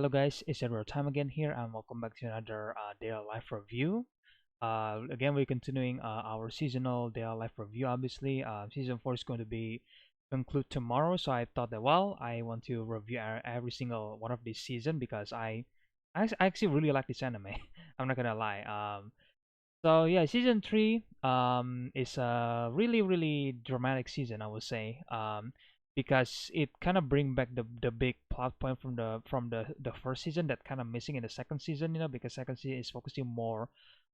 Hello guys, it's EzraTime again here, and welcome back to another DateALive review. Again, we're continuing our seasonal DateALive review. Obviously, season 4 is going to be conclude tomorrow, so I thought that I want to review every single one of this season because I actually really like this anime. I'm not gonna lie. So yeah, season 3 is a really dramatic season, I would say. Because it kind of bring back the big plot point from the first season that kind of missing in the second season, because second season is focusing more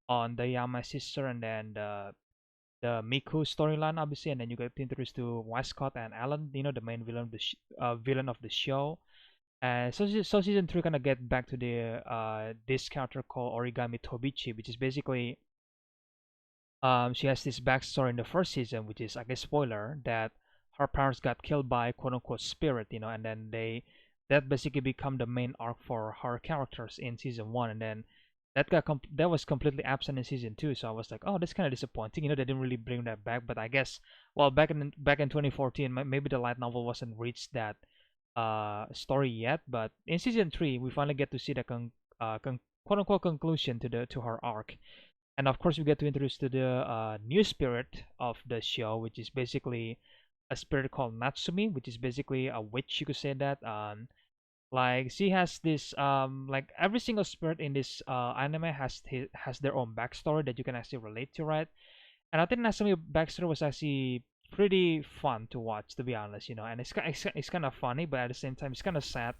on the Yama sister and then the Miku storyline, obviously, and then you get introduced to Westcott and Alan, the main villain of villain of the show. And so season 3 kind of get back to the this character called Origami Tobiichi, which is basically she has this backstory in the first season, which is, I guess, spoiler, that her parents got killed by quote unquote spirit, and then that basically become the main arc for her characters in season 1, and then that was completely absent in season 2. So I was like, oh, that's kind of disappointing. They didn't really bring that back. But I guess, well, back in 2014, maybe the light novel wasn't reached that story yet. But in season 3, we finally get to see the quote unquote conclusion to her arc. And of course, we get to introduce to the new spirit of the show, which is basically a spirit called Natsumi, which is basically a witch. You could say that. Like she has this like every single spirit in this anime has their own backstory that you can actually relate to, right? And I think Natsumi backstory was actually pretty fun to watch, to be honest. And it's kind of funny, but at the same time, it's kind of sad.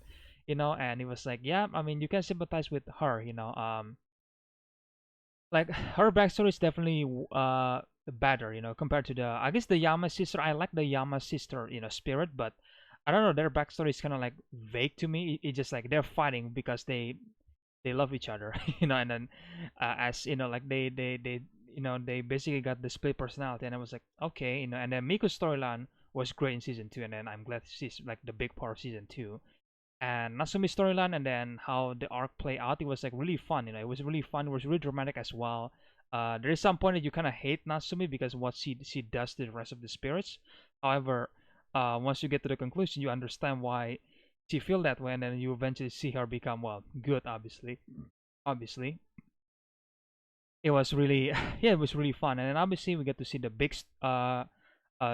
And it was like, yeah, I mean, you can sympathize with her. Like her backstory is definitely better, compared to the, I guess, the Yama sister. I like the Yama sister, spirit, but I don't know, their backstory is kind of like vague to me. It's just like they're fighting because they love each other, and then as like they basically got the split personality, and I was like, okay, and then Miko's storyline was great in season 2, and then I'm glad she's like the big part of season 2. And Natsumi's storyline and then how the arc play out, it was like really fun. It was really fun. It was really dramatic as well. There is some point that you kind of hate Natsumi because what she does to the rest of the spirits. However, once you get to the conclusion, you understand why she feel that way, and then you eventually see her become, well, good. Obviously, it was really yeah, it was really fun. And then obviously we get to see the big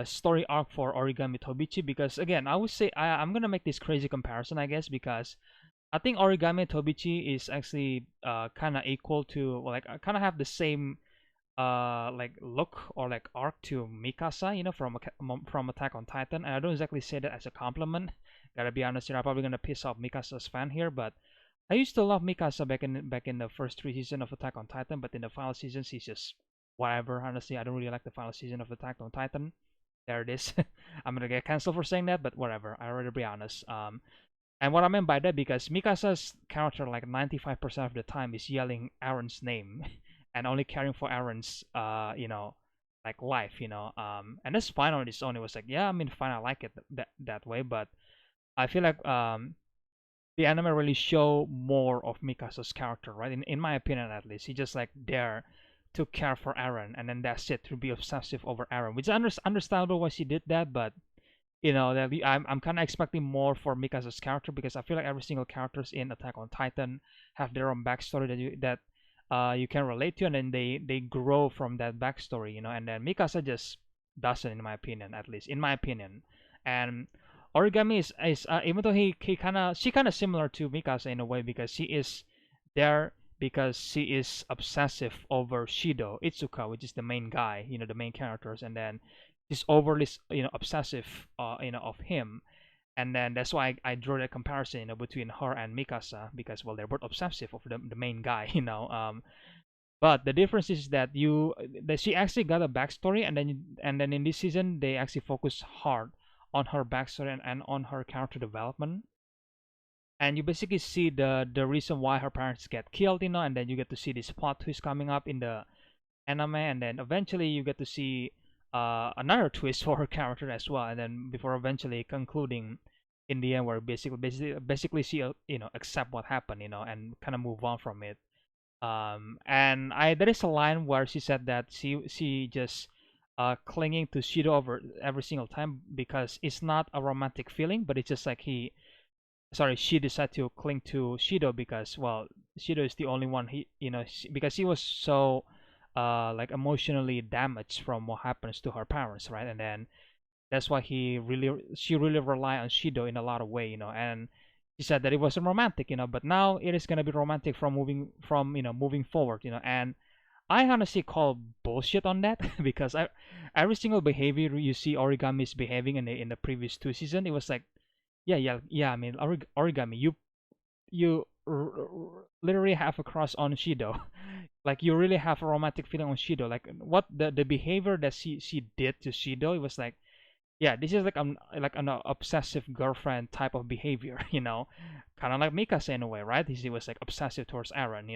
story arc for Origami Tobiichi, because again, I would say I'm gonna make this crazy comparison, I guess, because I think Origami Tobiichi is actually kind of equal to, like, kind of have the same like look or like arc to Mikasa, from Attack on Titan. And I don't exactly say that as a compliment. Gotta be honest here, I'm probably gonna piss off Mikasa's fan here, but I used to love Mikasa back in the first 3 seasons of Attack on Titan, but in the final seasons he's just whatever. Honestly, I don't really like the final season of Attack on Titan. There it is. I'm gonna get canceled for saying that, but whatever. I rather be honest. And what I meant by that, because Mikasa's character, like 95% of the time, is yelling Aaron's name and only caring for Aaron's, like life, and that's fine on its own. It was like, yeah, I mean, fine, I like it that way, but I feel like the anime really show more of Mikasa's character, right? In my opinion, at least, he just like there to care for Aaron, and then that's it, to be obsessive over Aaron, which is understandable why she did that, but that I'm kind of expecting more for Mikasa's character, because I feel like every single characters in Attack on Titan have their own backstory that you can relate to, and then they grow from that backstory, and then Mikasa just doesn't, in my opinion, at least in my opinion. And Origami is even though she kind of similar to Mikasa in a way, because she is there because she is obsessive over Shido Itsuka, which is the main guy, the main characters, and then she's overly obsessive of him, and then that's why I draw that comparison, between her and Mikasa, because, well, they're both obsessive of the main guy, but the difference is that she actually got a backstory, and then in this season they actually focus hard on her backstory and on her character development, and you basically see the reason why her parents get killed, and then you get to see this plot twist coming up in the anime, and then eventually you get to see another twist for her character as well, and then before eventually concluding in the end, where basically she accept what happened, and kind of move on from it. And I there is a line where she said that she just clinging to Shido over every single time, because it's not a romantic feeling, but it's just like sorry, she decided to cling to Shido because, well, Shido is the only one because he was so like emotionally damaged from what happens to her parents, right? And then that's why she really rely on Shido in a lot of way, and she said that it wasn't romantic, but now it is gonna be romantic from moving forward, and I honestly call bullshit on that because every single behavior you see Origami's behaving in the previous two season, it was like, yeah, yeah, yeah. I mean, Origami, literally have a crush on Shido, like you really have a romantic feeling on Shido. Like what the behavior that she did to Shido, it was like, yeah, this is like an obsessive girlfriend type of behavior, kind of like Mikasa in a way, right? He was like obsessive towards Aaron,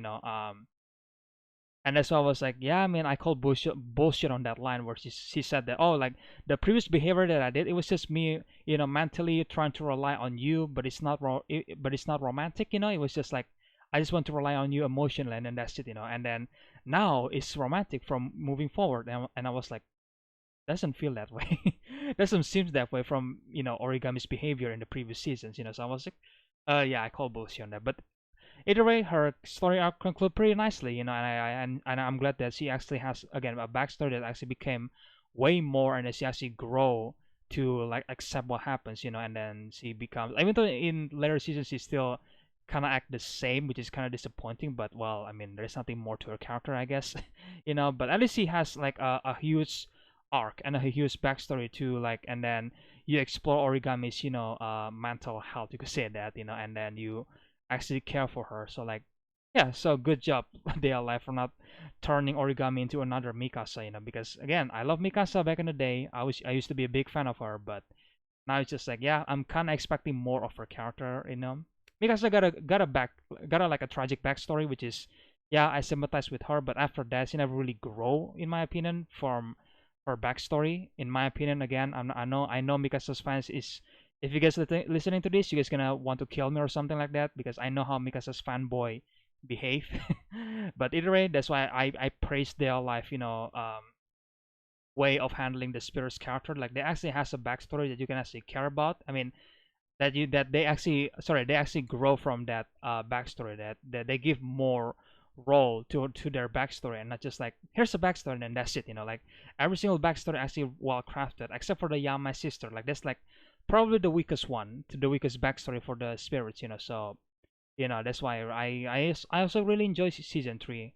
and that's why I was like, yeah, I mean, I call bullshit on that line where she said that, oh, like the previous behavior that I did, it was just me, mentally trying to rely on you, but but it's not romantic, It was just like I just want to rely on you emotionally, and then that's it, And then now it's romantic from moving forward, and I was like, doesn't feel that way, doesn't seem that way from Origami's behavior in the previous seasons, So I was like, yeah, I call bullshit on that, but either way, her story arc concluded pretty nicely, and I'm glad that she actually has again a backstory that actually became way more, and that she actually grow to like accept what happens, and then she becomes, even though in later seasons she still kind of act the same, which is kind of disappointing. But well, I mean, there's nothing more to her character, I guess, But at least she has like a huge arc and a huge backstory too, like, and then you explore Origami's, mental health, you could say that, and then you actually care for her. So like, yeah, so good job, DateALive, for not turning Origami into another Mikasa, because again, I love Mikasa back in the day. I used to be a big fan of her, but now it's just like, yeah, I'm kind of expecting more of her character. Mikasa got a like a tragic backstory, which is, yeah, I sympathize with her, but after that, she never really grow, in my opinion, from her backstory. In my opinion, again, I know Mikasa's fans is, if you guys listening to this, you guys gonna want to kill me or something like that, because I know how Mikasa's fanboy behave. But either way, that's why I praise their life, way of handling the Spirit's character. Like they actually has a backstory that you can actually care about. I mean, that they actually grow from that backstory, that they give more role to their backstory, and not just like, here's a backstory and then that's it, like every single backstory actually well crafted, except for the Yama sister. Like that's like probably the weakest one, to the weakest backstory for the spirits, so that's why I also really enjoy season 3.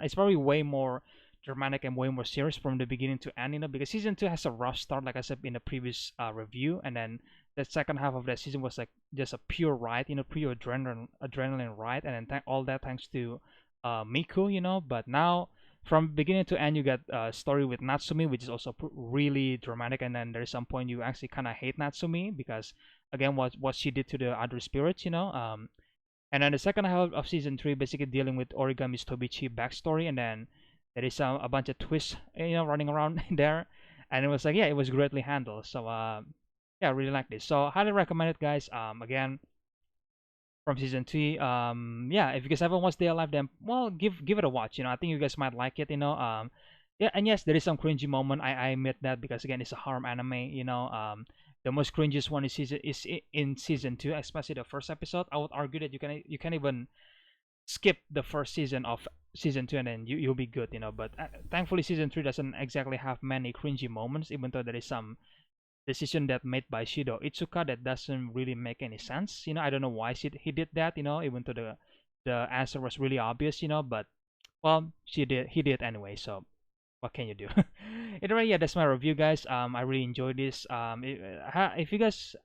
It's probably way more dramatic and way more serious from the beginning to end, because season 2 has a rough start, like I said in the previous review, and then the second half of that season was like just a pure ride, pure adrenaline ride, and then all that thanks to Miku, but now from beginning to end you get a story with Natsumi, which is also really dramatic, and then there's some point you actually kind of hate Natsumi because again what she did to the other spirits, and then the second half of season 3 basically dealing with Origami's Tobiichi backstory, and then there is a bunch of twists, running around there, and it was like, yeah, it was greatly handled. So yeah, I really like this. So highly recommend it, guys. Again, from season 3. Yeah, if you guys haven't watched DateALive, then well, give it a watch. I think you guys might like it. Yeah, and yes, there is some cringy moment. I admit that because again, it's a harem anime. The most cringiest one is in season 2, especially the first episode. I would argue that you can even skip the first season of season 2, and then you'll be good. But thankfully, season 3 doesn't exactly have many cringy moments, even though there is some decision that made by Shido Itsuka that doesn't really make any sense. I don't know why he did that. Even though the answer was really obvious. But well, he did anyway. So what can you do? Anyway, yeah, that's my review, guys. I really enjoyed this. If you guys,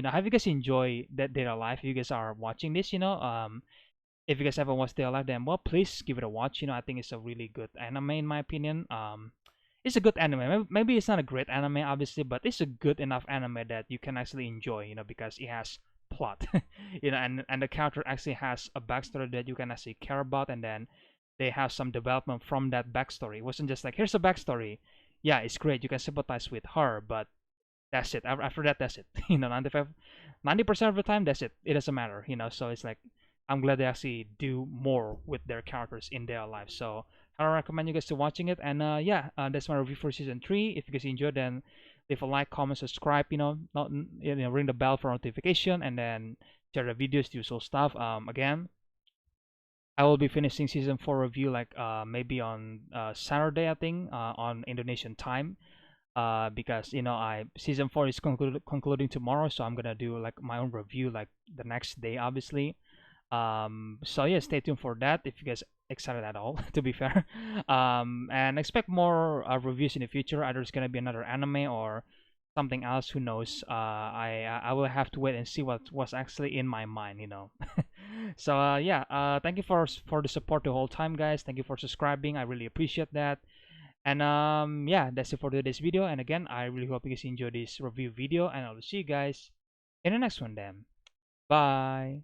have you guys enjoyed that DateALive? If you guys are watching this, if you guys haven't watched DateALive, then well, please give it a watch. I think it's a really good anime in my opinion. It's a good anime. Maybe it's not a great anime, obviously, but it's a good enough anime that you can actually enjoy. Because it has plot, and the character actually has a backstory that you can actually care about, and then they have some development from that backstory. It wasn't just like, here's a backstory. Yeah, it's great. You can sympathize with her, but that's it. After that, that's it. 90% of the time, that's it. It doesn't matter. So it's like, I'm glad they actually do more with their characters in their lives. So I recommend you guys to watching it. And yeah, that's my review for season 3. If you guys enjoyed, then leave a like, comment, subscribe. Ring the bell for notification, and then share the videos, the usual stuff. Again, I will be finishing season 4 review like maybe on Saturday, I think, on Indonesian time. Because I season 4 is concluding tomorrow, so I'm gonna do like my own review like the next day, obviously. So yeah, stay tuned for that if you guys excited at all. To be fair, and expect more reviews in the future. Either it's gonna be another anime or something else. Who knows? I will have to wait and see what was actually in my mind. So yeah, thank you for the support the whole time, guys. Thank you for subscribing. I really appreciate that. And yeah, that's it for today's video. And again, I really hope you guys enjoyed this review video, and I'll see you guys in the next one then. Bye.